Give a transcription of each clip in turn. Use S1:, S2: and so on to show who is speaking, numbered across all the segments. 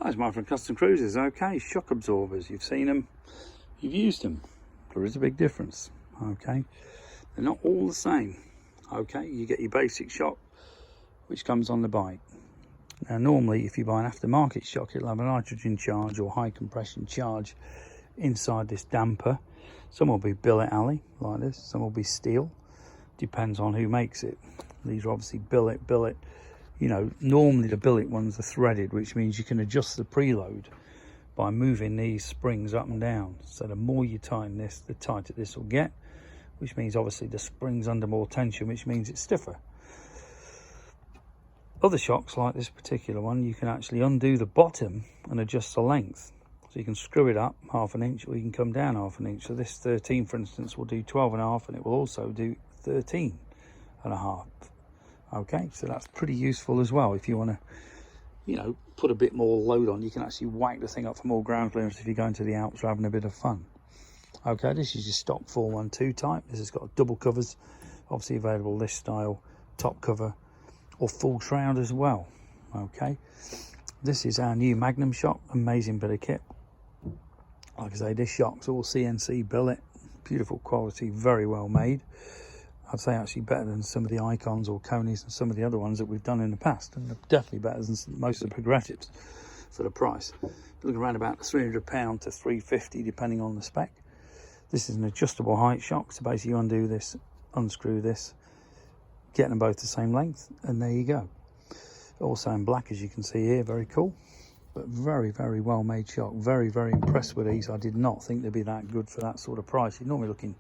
S1: Hi, it's Mike from Custom Cruisers. Okay, shock absorbers. You've seen them, you've used them. There is a big difference. Okay, they're not all the same. Okay, you get your basic shock, which comes on the bike. Now, normally, if you buy an aftermarket shock, it'll have a nitrogen charge or high compression charge inside this damper. Some will be billet alley like this. Some will be steel. Depends on who makes it. These are obviously billet. You know, normally the billet ones are threaded, which means you can adjust the preload by moving these springs up and down. So the more you tighten this, the tighter this will get, which means obviously the spring's under more tension, which means it's stiffer. Other shocks, like this particular one, you can actually undo the bottom and adjust the length. So you can screw it up 1/2 inch, or you can come down 1/2 inch. So this 13, for instance, will do 12.5, and it will also do 13.5. Okay, so that's pretty useful as well. If you want to, you know, put a bit more load on, you can actually whack the thing up for more ground clearance if you're going to the Alps or having a bit of fun. Okay, this is your stock 412 type. This has got double covers, obviously available this style, top cover or full shroud as well. Okay, this is our new Magnum shock, amazing bit of kit. Like I say, this shock's all CNC billet, beautiful quality, very well made. I'd say actually better than some of the Icons or Conies and some of the other ones that we've done in the past, and they're definitely better than most of the progressives for the price. Looking around about £300 to £350 depending on the spec. This is an adjustable height shock, so basically you undo this, unscrew this, get them both the same length, and there you go. Also in black, as you can see here, very cool, but very well made shock. Very impressed with these. I did not think they'd be that good for that sort of price. You're normally looking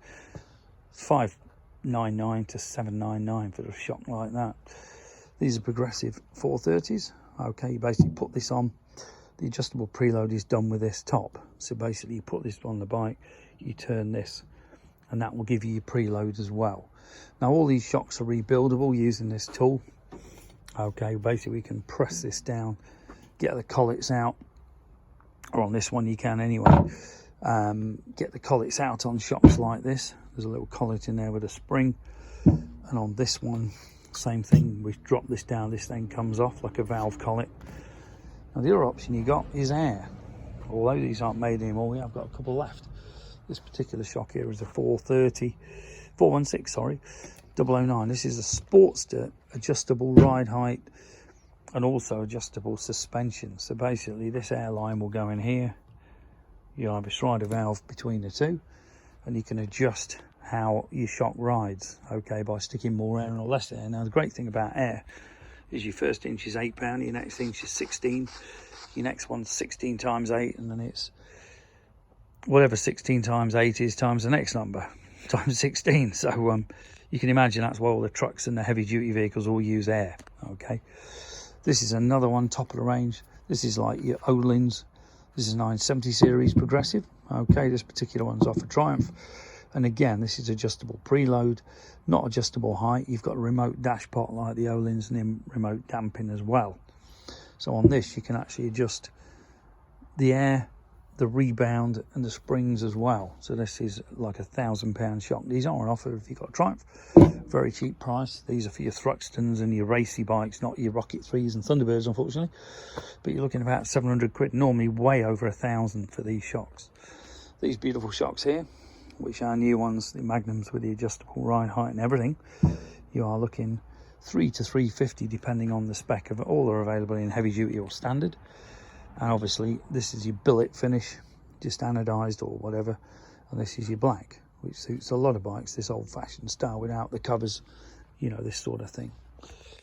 S1: $599 to $799 for a shock like that. These are progressive 430s. Okay, you basically put this on. The adjustable preload is done with this top. So basically you put this on the bike, you turn this, and that will give you your preload as well. Now all these shocks are rebuildable using this tool. Okay, basically we can press this down, get the collets out, or on this one you can anyway. Get the collets out on shocks like this. There's a little collet in there with a spring, and on this one, same thing. We drop this down, this then comes off like a valve collet. Now the other option you got is air. Although these aren't made anymore, we have got a couple left. This particular shock here is a 416, sorry, 009. This is a Sportster adjustable ride height and also adjustable suspension. So basically this airline will go in here. You have a Strider valve between the two, and you can adjust how your shock rides, okay, by sticking more air or less air. Now the great thing about air is your first inch is 8 pound, your next inch is 16, your next one's 16 times 8, and then it's whatever 16 times 8 is times the next number times 16. So you can imagine that's why all the trucks and the heavy duty vehicles all use air. Okay, this is another one, top of the range. This is like your Ohlins. This is 970 series progressive. Okay, this particular one's off a Triumph. And again, this is adjustable preload, not adjustable height. You've got a remote dash pot like the Ohlins, and then remote damping as well. So on this, you can actually adjust the air, the rebound, and the springs as well. So this is like £1,000 shock. These are on offer if you've got a Triumph. Very cheap price. These are for your Thruxtons and your racy bikes, not your Rocket 3s and Thunderbirds, unfortunately. But you're looking about 700 quid, normally way over 1,000 for these shocks. These beautiful shocks here, which are new ones, the Magnums with the adjustable ride height and everything, you are looking $300 to $350 depending on the spec of it. All are available in heavy duty or standard. And obviously this is your billet finish, just anodized or whatever, and this is your black, which suits a lot of bikes, this old-fashioned style without the covers, you know, this sort of thing.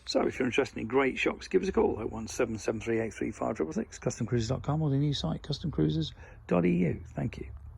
S1: So if you're interested in great shocks, give us a call, 01773835666, customcruisers.com, or the new site customcruisers.eu. Thank you.